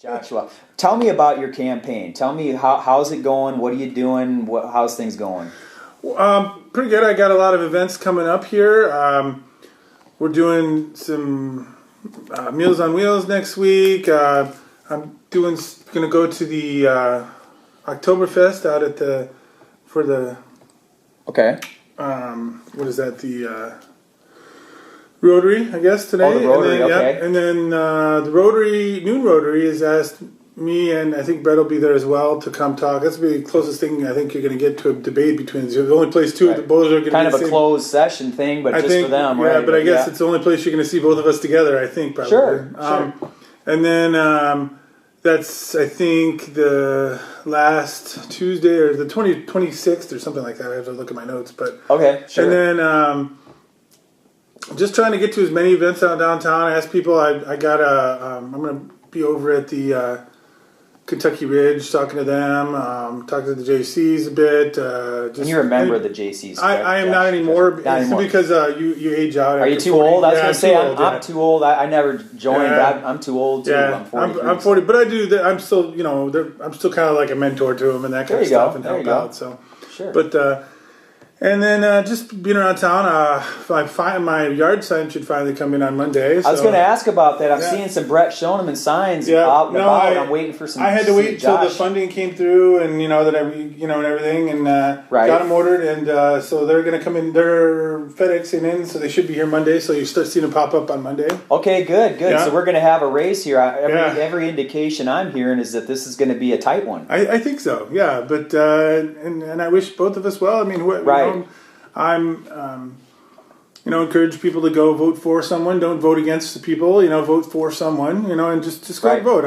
Joshua, tell me about your campaign. Tell me how's it going? What are you doing? How's things going? Pretty good. I got a lot of events coming up here. We're doing some Meals on Wheels next week. I'm going to go to the Oktoberfest out at Okay. What is that? The Rotary, I guess, today. Oh, the Rotary, and then, okay. Yep, and then the Noon Rotary has asked me, and I think Brett will be there as well, to come talk. That's the closest thing I think you're going to get to a debate between the only place two of the both are going to kind be of the a same. closed session thing, but just for them, yeah, right? but I guess it's the only place you're going to see both of us together, I think, probably. Sure. And then that's, I think, the last Tuesday or the 26th or something like that. I have to look at my notes. But okay, sure. And then just trying to get to as many events out downtown. I asked people, I'm going to be over at the Kentucky Ridge, talking to them, talking to the JCs a bit. And you're a member of the JCs. I am not anymore. Because you age out. Are you too 40? Old? I was going to say I'm too old. I never joined. But I'm too old too. Yeah, I'm 43. I'm 40, but I do. I'm still, I'm still kind of like a mentor to them and that kind of stuff and help out. So, sure. But and then just being around town, my yard sign should finally come in on Monday. So. I was going to ask about that. I'm seeing some Brett Shoneman signs out and about. I'm waiting for some. I had to wait until the funding came through, and and everything, and got them ordered, and so they're going to come in. They're FedExing in, so they should be here Monday. So you start seeing them pop up on Monday. Okay, good. Yeah. So we're going to have a race here. Every indication I'm hearing is that this is going to be a tight one. I think so. Yeah, but and I wish both of us well. I mean, right. I'm, encourage people to go vote for someone. Don't vote against the people. Vote for someone. And just go vote.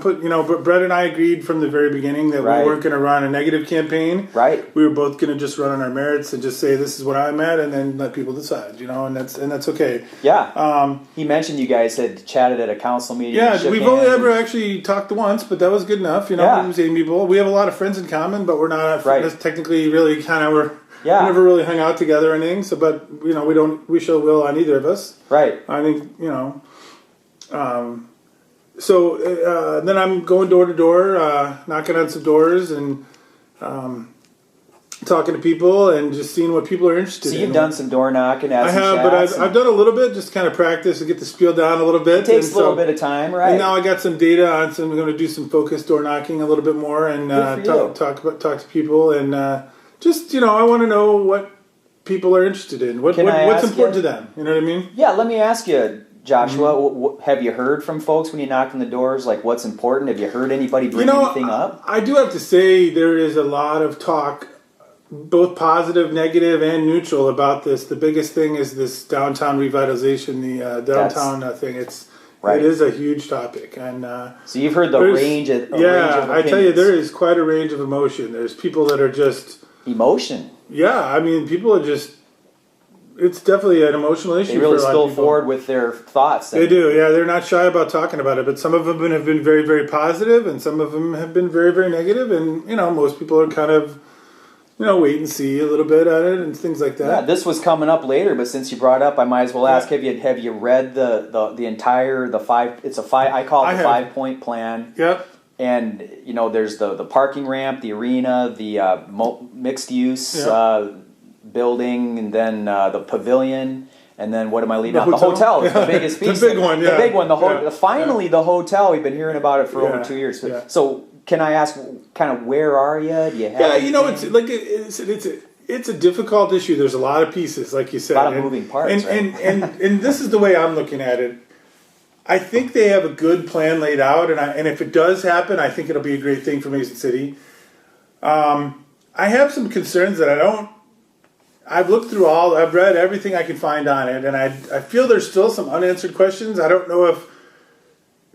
But Brett and I agreed from the very beginning that we weren't going to run a negative campaign. Right. We were both going to just run on our merits and just say this is what I'm at, and then let people decide. And that's okay. Yeah. He mentioned you guys had chatted at a council meeting. Yeah, we've only ever actually talked once, but that was good enough. We were seeing people. We have a lot of friends in common, but we're not technically really kind of we never really hung out together or anything. So, but we don't wish ill will on either of us. Right. I think So then I'm going door to door, knocking on some doors and talking to people and just seeing what people are interested in. So you've done some door knocking. I have, but I've done a little bit, just kind of practice and get the spiel down a little bit. It takes a little bit of time, right? And now I got some data on some. I'm going to do some focused door knocking a little bit more and talk to people and. Just, I want to know what people are interested in. What's important to them? You know what I mean? Yeah, let me ask you, Joshua, have you heard from folks when you knock on the doors? Like, what's important? Have you heard anybody bring anything up? I do have to say there is a lot of talk, both positive, negative, and neutral about this. The biggest thing is this downtown revitalization, the downtown thing. It is a huge topic. And so you've heard the range of opinions. I tell you, there is quite a range of emotion. There's people that are just... Emotion. Yeah, I mean, people are just... It's definitely an emotional issue. They really for a lot spill of people. forward with their thoughts. They do, yeah. They're not shy about talking about it, but some of them have been very, very positive, and some of them have been very, very negative. And most people are kind of, wait and see a little bit at it and things like that. Yeah, this was coming up later, but since you brought it up, I might as well ask: Have you read the entire five? It's a five. I call it the 5-point plan. Yep. And there's the parking ramp, the arena, the mixed use building, and then the pavilion, and then what am I leaving out? The hotel is the biggest piece. The big one, yeah. The big one. Finally, the hotel. We've been hearing about it for over 2 years. Yeah. So can I ask, kind of, where are you? Do you have it's a difficult issue. There's a lot of pieces, like you said. A lot of moving parts, and this is the way I'm looking at it. I think they have a good plan laid out, and if it does happen, I think it'll be a great thing for Mason City. I have some concerns that I've looked through I've read everything I can find on it, and I feel there's still some unanswered questions. I don't know if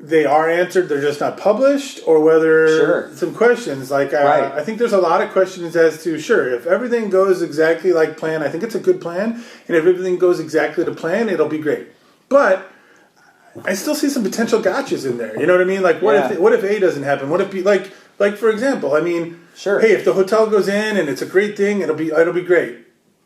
they are answered, they're just not published, or whether some questions. I think there's a lot of questions as to, if everything goes exactly like plan, I think it's a good plan, and if everything goes exactly to plan, it'll be great. But I still see some potential gotchas in there. You know what I mean? Like, what if A doesn't happen? What if B, like for example, I mean, hey, if the hotel goes in and it's a great thing, it'll be great.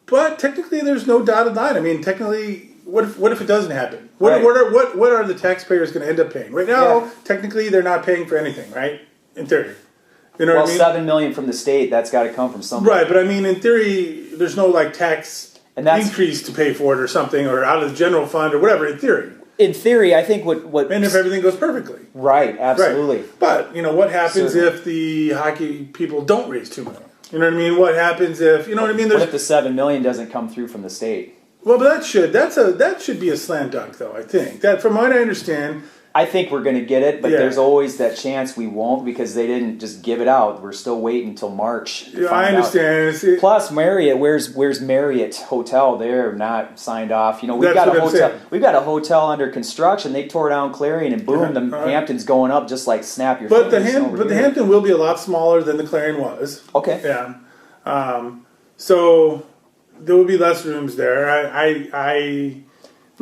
But technically, there's no dotted line. I mean, technically, what if it doesn't happen? What are the taxpayers going to end up paying? Right now, technically, they're not paying for anything, right? In theory. You know what I mean? $7 million from the state, that's got to come from somebody. Right, but I mean, in theory, there's no like tax increase to pay for it or something, or out of the general fund or whatever. In theory, I think what and if everything goes perfectly, right, absolutely. Right. But what happens if the hockey people don't raise $2 million? You know what I mean? What happens if what I mean? What if the $7 million doesn't come through from the state? Well, but that should be a slam dunk, though. I think that, from what I understand. I think we're going to get it, but there's always that chance we won't because they didn't just give it out. We're still waiting until March. I understand. Plus, Marriott, where's Marriott Hotel? They're not signed off. We've got a hotel. We've got a hotel under construction. They tore down Clarion, and boom, the Hampton's going up just like snap your fingers. But the Hampton will be a lot smaller than the Clarion was. Okay. Yeah. So there will be less rooms there. I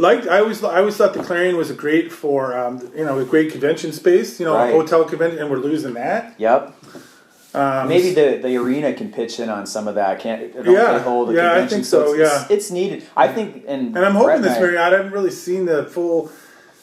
always thought the Clarion was a great for a great convention space, right. A hotel convention, and we're losing that. Yep. Maybe the arena can pitch in on some of that. They hold a convention, I think so. It's needed. I think, and I'm hoping this Marriott. I haven't really seen the full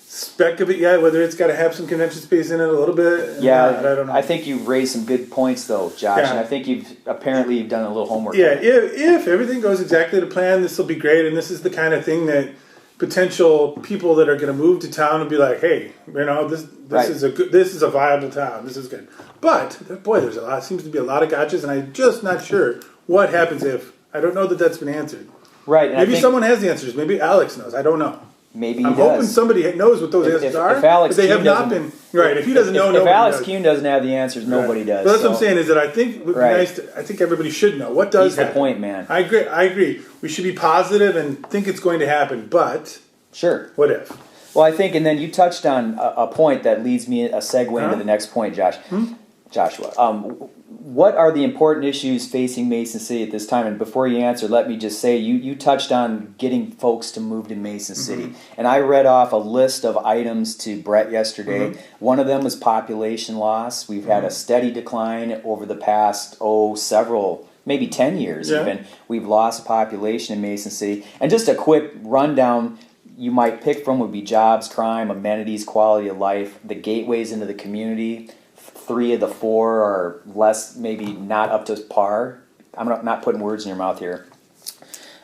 spec of it yet. Whether it's got to have some convention space in it a little bit. Yeah, I don't know. I think you've raised some good points though, Josh, and I think you've done a little homework. Yeah, if everything goes exactly to plan, this will be great, and this is the kind of thing that potential people that are going to move to town will be like, hey, this right. this is a viable town. This is good. But boy, seems to be a lot of gotchas, and I'm just not sure what happens if. I don't know that that's been answered. Right. And maybe someone has the answers. Maybe Alex knows. I don't know. Maybe I'm hoping somebody knows what those answers are. If Alex they have not been right. If he doesn't know, if Alex Kuhn doesn't have the answers, nobody does. But that's what I'm saying. Is that I think it would be nice. I think everybody should know what does happen. He's the point, man. I agree. We should be positive and think it's going to happen. But sure, what if? Well, I think, and then you touched on a point that leads me a segue into the next point, Joshua. What are the important issues facing Mason City at this time? And before you answer, let me just say, you touched on getting folks to move to Mason City. And I read off a list of items to Brett yesterday. One of them was population loss. We've had a steady decline over the past, several, maybe 10 years even. We've lost population in Mason City. And just a quick rundown you might pick from would be jobs, crime, amenities, quality of life, the gateways into the community. 3 of the 4 are less, maybe not up to par. I'm not putting words in your mouth here.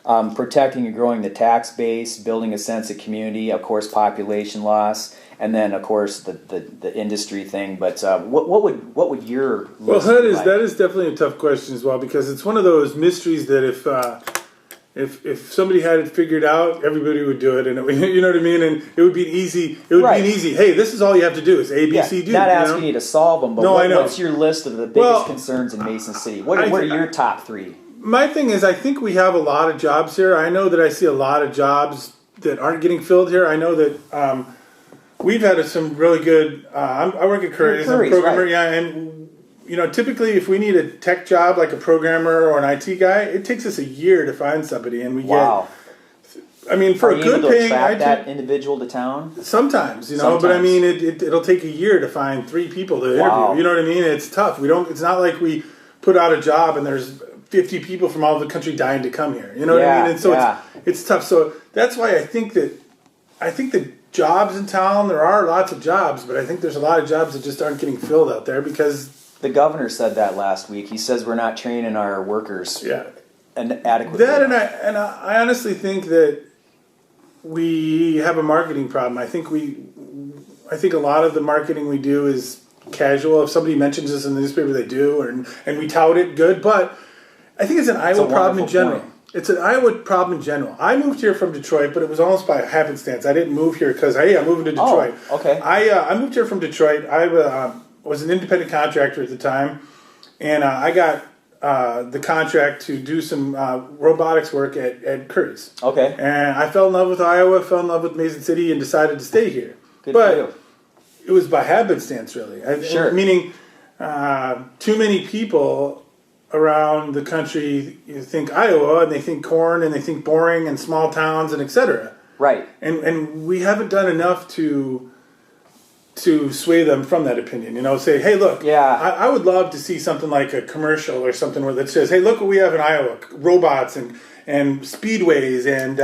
Protecting and growing the tax base, building a sense of community, of course, population loss, and then, of course, the industry thing. But what would your list be like? That is definitely a tough question as well, because it's one of those mysteries that if somebody had it figured out, everybody would do it, and you know what I mean. And it would be easy. It would be an easy. Hey, this is all you have to do is A, B, C, D. Not asking you to solve them, but I know. What's your list of the biggest concerns in Mason City? What are your top 3? My thing is, I think we have a lot of jobs here. I know that I see a lot of jobs that aren't getting filled here. I know that we've had some really good. I work at Curry's. I'm a programmer, and. Typically, if we need a tech job like a programmer or an IT guy, it takes us a year to find somebody, and we get. I mean, for a good paying IT, that individual to town. Sometimes, but I mean, it'll take a year to find 3 people to interview. You know what I mean? It's tough. It's not like we put out a job and there's 50 people from all over the country dying to come here. You know what I mean? And so it's tough. So that's why I think the jobs in town, there are lots of jobs, but I think there's a lot of jobs that just aren't getting filled out there because. The governor said that last week. He says we're not training our workers adequately. And I honestly think that we have a marketing problem. I think a lot of the marketing we do is casual. If somebody mentions us in the newspaper, they do, and we tout it good. But I think it's an Iowa problem in general. Point. It's an Iowa problem in general. I moved here from Detroit, but it was almost by happenstance. I didn't move here because, I'm moving to Detroit. Oh, okay. I moved here from Detroit. I was an independent contractor at the time, and I got the contract to do some robotics work at Curry's. Okay. And I fell in love with Iowa, fell in love with Mason City, and decided to stay here. Good for you. It was by happenstance, really. Sure. Meaning, too many people around the country think Iowa, and they think corn, and they think boring, and small towns, and etc. Right. And we haven't done enough to sway them from that opinion, say, hey, look, I would love to see something like a commercial or something that says, hey, look what we have in Iowa, robots and speedways and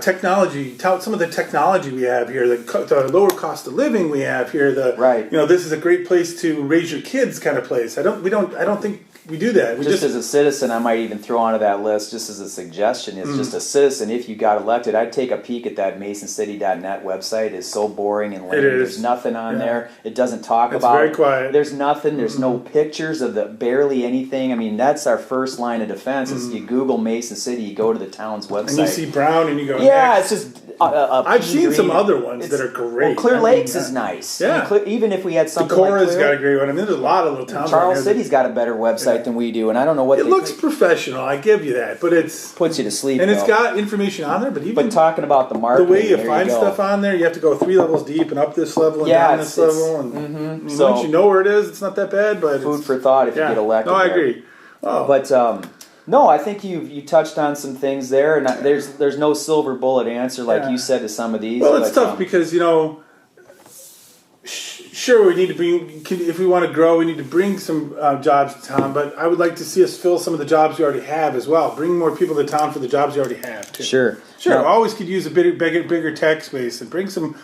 technology, tout some of the technology we have here, the lower cost of living we have here, this is a great place to raise your kids kind of place. I don't think we do that. Just as a citizen, I might even throw onto that list, just as a suggestion, is just a citizen, if you got elected, I'd take a peek at that masoncity.net website. It's so boring and lame. There's nothing on there. It doesn't talk about... It's very quiet. There's nothing. There's no pictures of barely anything. I mean, that's our first line of defense. Is you Google Mason City, you go to the town's website. And you see brown and you go, it's just... I've seen some other ones that are great. Well, Clear Lakes is nice. Yeah. I mean, even if we had something Decora's like got a great one. I mean, there's a lot of little towns. Charles City's got a better website than we do, and I don't know what it looks professional. I give you that, but it's puts you to sleep. And it's got information on there. But talking about the marketing, the way you find stuff on there, you have to go 3 levels deep and up this level and down this level. And so, once you know where it is, it's not that bad. But food for thought if you get elected. No, I agree. Oh. But no, I think you touched on some things there, and there's no silver bullet answer like you said to some of these. Well, it's tough because sure, we need to bring, if we want to grow, we need to bring some jobs to town, but I would like to see us fill some of the jobs we already have as well. Bring more people to town for the jobs you already have, too. Sure. Now, always could use a bigger tax base and bring some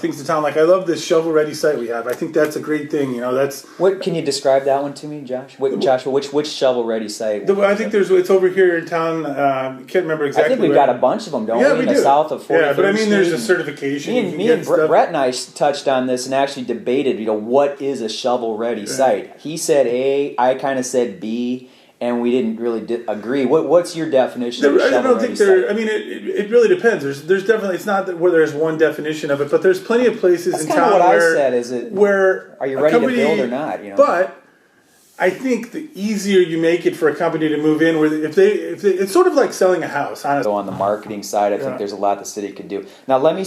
things to town. Like, I love this shovel-ready site we have. I think that's a great thing. What can you describe that one to me, Josh? Joshua, which shovel-ready site? I think it's over here in town. Can't remember exactly. I think we've got a bunch of them, don't we? Yeah, we do. South of 43rd Yeah, but I mean, there's a Street. certification. Me and Brett and I touched on this and actually debated. What is a shovel-ready site? He said A. I kind of said B. And we didn't really agree. What's your definition of a shovel-ready site? I don't think I mean, it really depends. There's definitely, it's not that where there's one definition of it, but there's plenty of places in town what where... I said, is it... Where are you ready to build or not? But I think the easier you make it for a company to move in, where if they it's sort of like selling a house, honestly. So on the marketing side, I think there's a lot the city could do. Now let me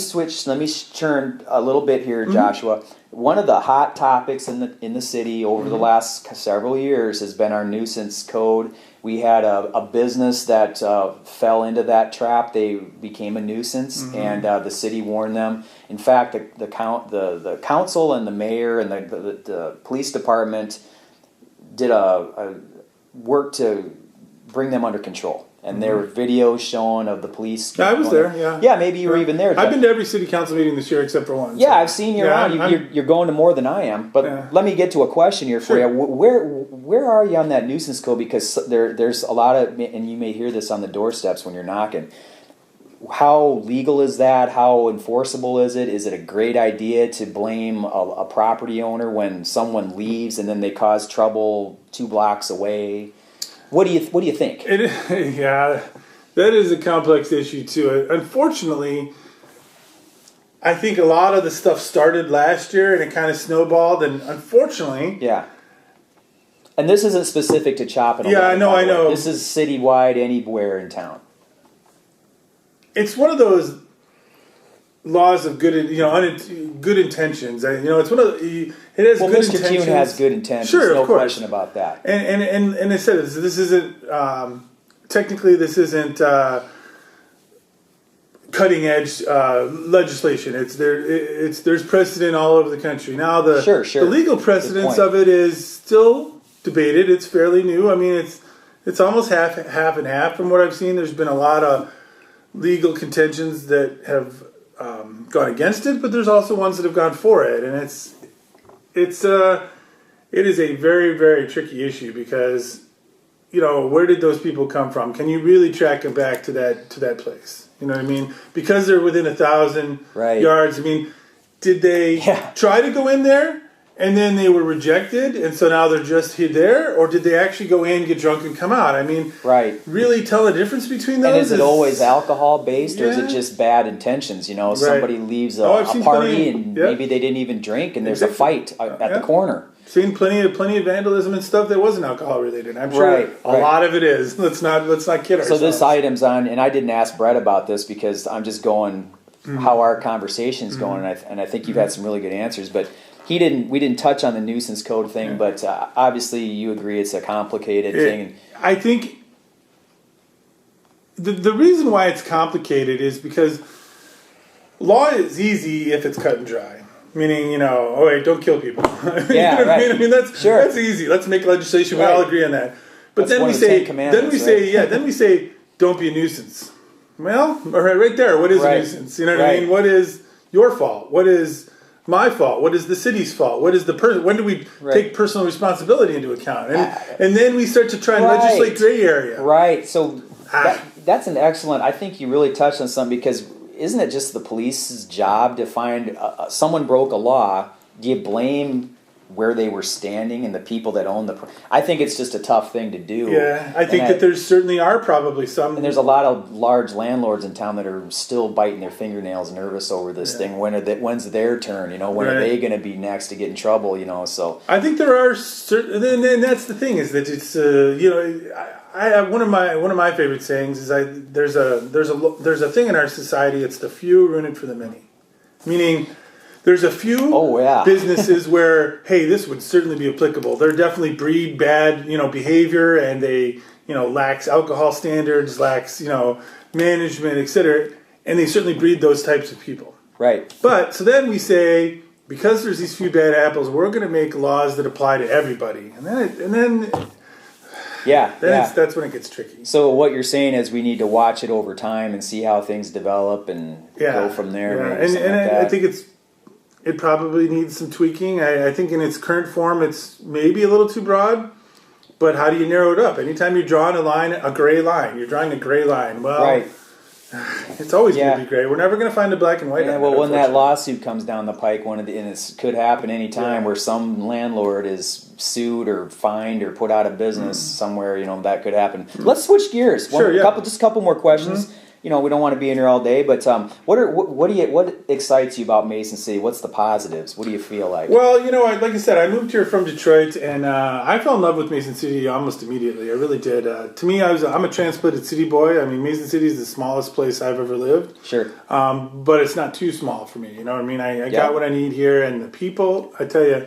turn a little bit here, Joshua. One of the hot topics in the city over the last several years has been our nuisance code. We had a business that fell into that trap. They became a nuisance, and the city warned them. In fact, the council and the mayor and the police department did a work to bring them under control. And there were videos shown of the police. I was there, Yeah, maybe you were even there. I've been to every city council meeting this year except for one. Yeah, I've seen you around. You're going to more than I am. But let me get to a question here for you. Where are you on that nuisance code? Because there's a lot of, and you may hear this on the doorsteps when you're knocking. How legal is that? How enforceable is it? Is it a great idea to blame a property owner when someone leaves and then they cause trouble 2 blocks away? What do you think? That is a complex issue too. Unfortunately, I think a lot of the stuff started last year and it kind of snowballed. And unfortunately, and this isn't specific to Chopping. Yeah, I know. This is citywide, anywhere in town. It's one of those laws of good intentions. It's one of it has good intentions. Mr. Kuhn has good intentions. Sure, no question about that. And I said this isn't technically this isn't cutting edge legislation. There's precedent all over the country now. The legal precedence of it is still debated. It's fairly new. I mean, it's almost half and half from what I've seen. There's been a lot of legal contentions that have gone against it, but there's also ones that have gone for it, and it is a very, very tricky issue because where did those people come from? Can you really track them back to that place? You know what I mean? Because they're within 1,000 yards. I mean, did they try to go in there and then they were rejected, and so now they're just there, or did they actually go in, get drunk, and come out? I mean, really tell the difference between those? And is it always alcohol-based, or is it just bad intentions? Somebody leaves a party, and maybe they didn't even drink, and there's a fight at the corner. Seen plenty of vandalism and stuff that wasn't alcohol-related. I'm sure a lot of it is. Let's not kid ourselves. So this item's on, and I didn't ask Brett about this because I'm just going how our conversation's going, and I think you've had some really good answers, but... We didn't touch on the nuisance code thing, but obviously you agree it's a complicated thing. I think the reason why it's complicated is because law is easy if it's cut and dry. Meaning, don't kill people. I mean, that's easy. Let's make legislation. We all agree on that. But then we say, don't be a nuisance. Well, all right there. What is a nuisance? You know what I mean? What is your fault? What is my fault? What is the city's fault? What is the person? When do we take personal responsibility into account? And then we start to try and legislate gray area. Right. So that's an excellent. I think you really touched on something, because isn't it just the police's job to find someone broke a law? Do you blame where they were standing and the people that own the... I think it's just a tough thing to do. Yeah, I think that there certainly are probably some... And there's a lot of large landlords in town that are still biting their fingernails nervous over this thing. When's their turn? You know, when are they going to be next to get in trouble? You know, so... I think there are certain... And that's the thing, is that it's, you know... I have one of my favorite sayings is there's a thing in our society. It's the few ruin it for the many, meaning there's a few businesses where, hey, this would certainly be applicable. They're definitely breed bad behavior, and they lacks alcohol standards, lacks management, etc. And they certainly breed those types of people. Right. But so then we say, because there's these few bad apples, we're going to make laws that apply to everybody, and then. That's when it gets tricky. So what you're saying is we need to watch it over time and see how things develop and go from there. Yeah. I think it probably needs some tweaking. I think in its current form it's maybe a little too broad, but how do you narrow it up? Anytime you're drawing a gray line, you're drawing a gray line. Well, it's always going to be gray. We're never going to find a black and white. Yeah, well, when that lawsuit comes down the pike, and it could happen any time where some landlord is sued or fined or put out of business somewhere, that could happen. Let's switch gears. Just a couple more questions. We don't want to be in here all day, but what excites you about Mason City? What's the positives? What do you feel like? Well, like I said, I moved here from Detroit, and I fell in love with Mason City almost immediately. I really did. To me, I'm a transplanted city boy. I mean, Mason City is the smallest place I've ever lived. Sure. But it's not too small for me. You know what I mean? I got what I need here, and the people, I tell you,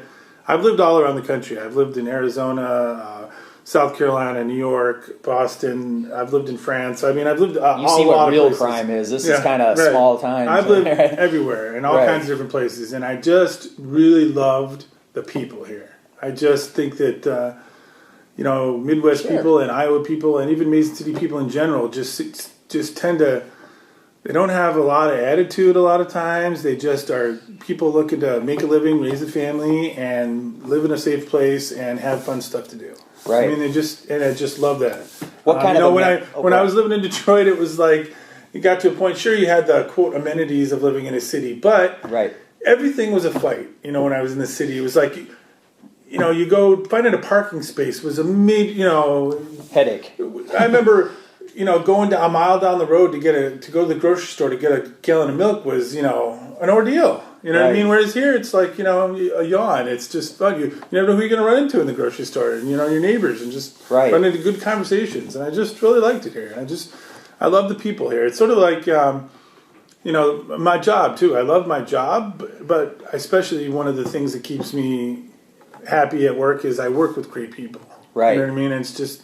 I've lived all around the country. I've lived in Arizona, South Carolina, New York, Boston. I've lived in France. I mean, I've lived you see what real crime is. This is kind of small time. I've lived everywhere in all kinds of different places, and I just really loved the people here. I just think that Midwest people and Iowa people and even Mason City people in general just tend to. They don't have a lot of attitude a lot of times. They just are people looking to make a living, raise a family, and live in a safe place and have fun stuff to do. Right. I mean, I just love that. What kind of when I was living in Detroit, it was like it got to a point. Sure, you had the quote amenities of living in a city, but everything was a fight. When I was in the city, it was like you go finding a parking space was a headache. I remember. Going a mile down the road to go to the grocery store to get a gallon of milk was, an ordeal. You know what I mean? Whereas here, it's like, a yawn. It's just fun. You never know who you're going to run into in the grocery store, and your neighbors, and just run into good conversations. And I just really liked it here. And I love the people here. It's sort of like, my job too. I love my job, but especially one of the things that keeps me happy at work is I work with great people. Right. You know what I mean? And it's just.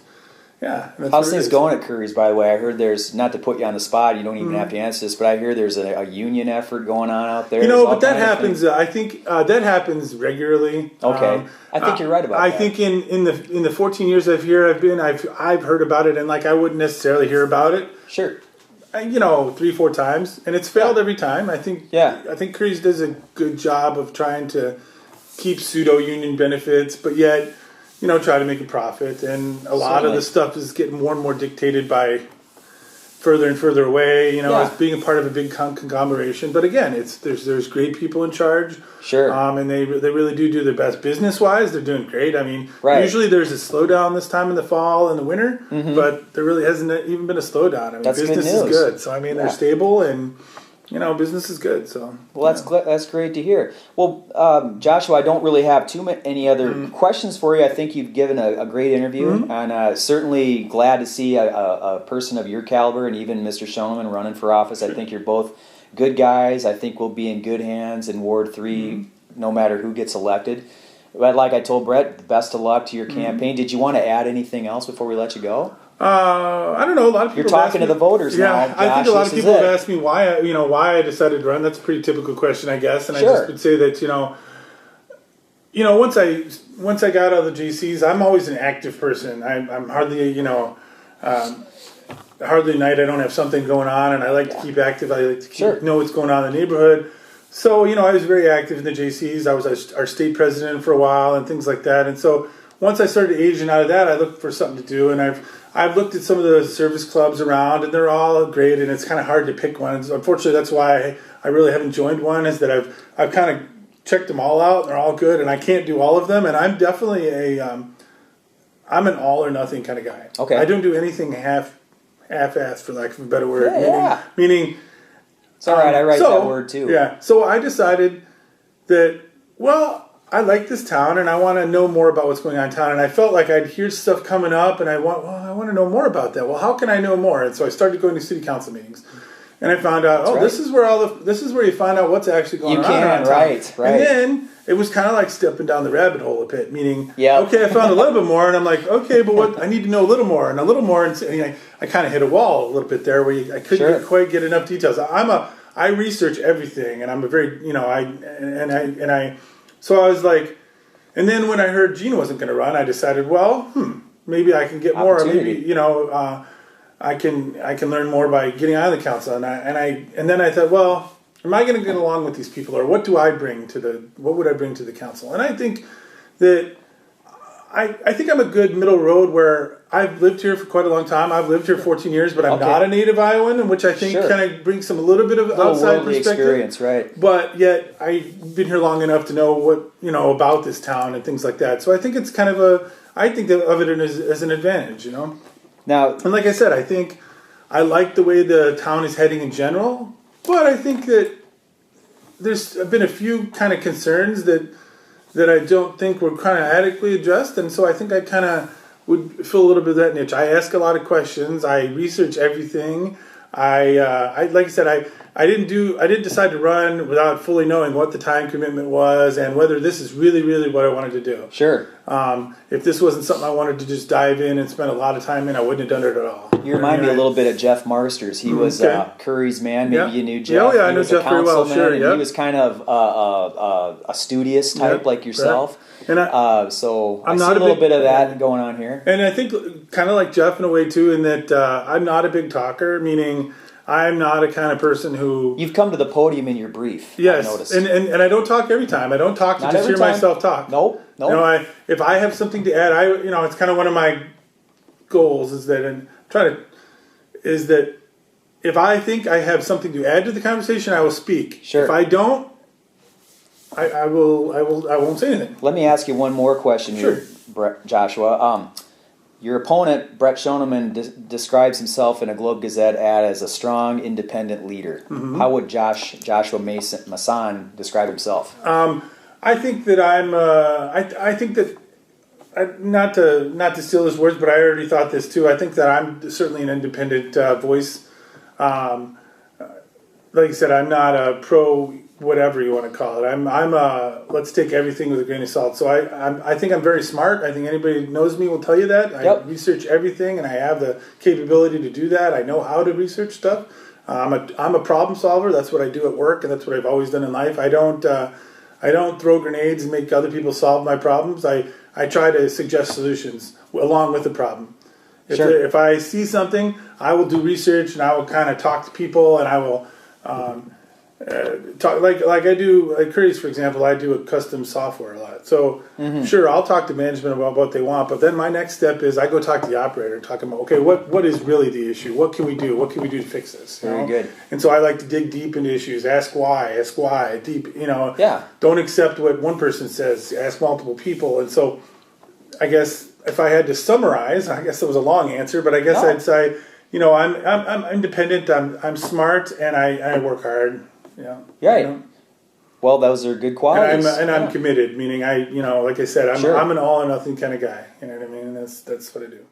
Yeah. How's things going at Curry's, by the way? I heard there's, not to put you on the spot, you don't even have to answer this, but I hear there's a union effort going on out there. But that happens, I think that happens regularly. Okay. I think you're right about that. I think in the 14 years I've been, I've heard about it, and I wouldn't necessarily hear about it. Sure. 3-4 times, and it's failed every time. I think Curry's does a good job of trying to keep pseudo-union benefits, but yet... try to make a profit, and a lot of the stuff is getting more and more dictated by further and further away. As being a part of a big conglomeration. But again, there's great people in charge. Sure. And they really do their best business wise. They're doing great. I mean, usually there's a slowdown this time in the fall and the winter, but there really hasn't even been a slowdown. I mean, That's business good news. is good. So I mean, they're stable and. Business is good. So that's great to hear. Well, Joshua, I don't really have any other questions for you. I think you've given a great interview, and certainly glad to see a person of your caliber, and even Mr. Schoeneman running for office. I think you're both good guys. I think we'll be in good hands in Ward 3, no matter who gets elected. But like I told Brett, best of luck to your campaign. Did you want to add anything else before we let you go? I don't know. A lot of people. You're talking to the voters now. Josh, I think a lot of people have asked me why I decided to run. That's a pretty typical question, I guess. And I just would say that once I got out of the JCs, I'm always an active person. I'm hardly hardly a night I don't have something going on, and I like to keep active. I like to know what's going on in the neighborhood. So, I was very active in the JCs. I was our state president for a while and things like that. And so once I started aging out of that, I looked for something to do. And I've looked at some of the service clubs around, and they're all great, and it's kind of hard to pick one. And unfortunately, that's why I really haven't joined one, is that I've kind of checked them all out. They're all good, and I can't do all of them. And I'm definitely I'm an all or nothing kind of guy. Okay. I don't do anything half-assed, for lack of a better word. Yeah. Meaning it's all right. I write that word too. Yeah. So I decided that, well, I like this town and I want to know more about what's going on in town. And I felt like I'd hear stuff coming up and I want to know more about that. Well, how can I know more? And so I started going to city council meetings. And I found out, this is where you find out what's actually going on around town. Right. And then it was kind of like stepping down the rabbit hole a bit, meaning, okay, I found a little bit more, and I'm like, okay, but what? I need to know a little more, and I kind of hit a wall a little bit there where I couldn't quite get enough details. I research everything, and I'm a very, so I was like, and then when I heard Gene wasn't going to run, I decided, well, maybe I can get more, or maybe, I can learn more by getting out of the council, and then I thought, well, am I going to get along with these people, or what would I bring to the council? And I think that I think I'm a good middle road where I've lived here for quite a long time. I've lived here 14 years, but I'm not a native Iowan, which I think kind of brings a little bit of outside perspective. Experience, right? But yet I've been here long enough to know what about this town and things like that. So I think it's kind of I think of it as an advantage, Now, and like I said, I think I like the way the town is heading in general, but I think that there's been a few kind of concerns that I don't think were kind of adequately addressed, and so I think I kind of would fill a little bit of that niche. I ask a lot of questions. I research everything. I like I said, I didn't decide to run without fully knowing what the time commitment was and whether this is really, really what I wanted to do. Sure. If this wasn't something I wanted to just dive in and spend a lot of time in, I wouldn't have done it at all. You remind me a little bit of Jeff Marsters. He was Curry's man. Maybe you knew Jeff. I know Jeff very well. Sure. He was kind of a studious type like yourself. Right. So I see a little bit of that going on here. And I think kind of like Jeff in a way too, in that I'm not a big talker, meaning I'm not a kind of person who... You've come to the podium in your brief. Yes, I noticed. And I don't talk every time. I don't talk to just hear myself talk. Nope. If I have something to add, it's kind of one of my goals is that if I think I have something to add to the conversation, I will speak. Sure. If I don't, I won't say anything. Let me ask you one more question here, Joshua. Your opponent, Brett Schoeneman, describes himself in a Globe Gazette ad as a strong, independent leader. Mm-hmm. How would Joshua Masson describe himself? I think that I think that not to steal his words, but I already thought this too. I think that I'm certainly an independent voice. Like I said, I'm not a pro whatever you want to call it. I'm let's take everything with a grain of salt. So I think I'm very smart. I think anybody who knows me will tell you that. I research everything, and I have the capability to do that. I know how to research stuff. I'm a problem solver. That's what I do at work, and that's what I've always done in life. I don't throw grenades and make other people solve my problems. I try to suggest solutions along with the problem. If I see something, I will do research, and I will kind of talk to people, and I will talk like I do at Curry's, for example. I do a custom software a lot. So sure, I'll talk to management about what they want, but then my next step is I go talk to the operator and talk about, okay, what is really the issue? What can we do? What can we do to fix this? Very good. And so I like to dig deep into issues. Ask why, deep. Don't accept what one person says. Ask multiple people. And so I guess if I had to summarize, I guess that was a long answer, but I guess I'd say, I'm independent. I'm smart, and I work hard. Right. Well, those are good qualities. And I'm committed, meaning like I said, I'm an all or nothing kind of guy. You know what I mean? And that's what I do.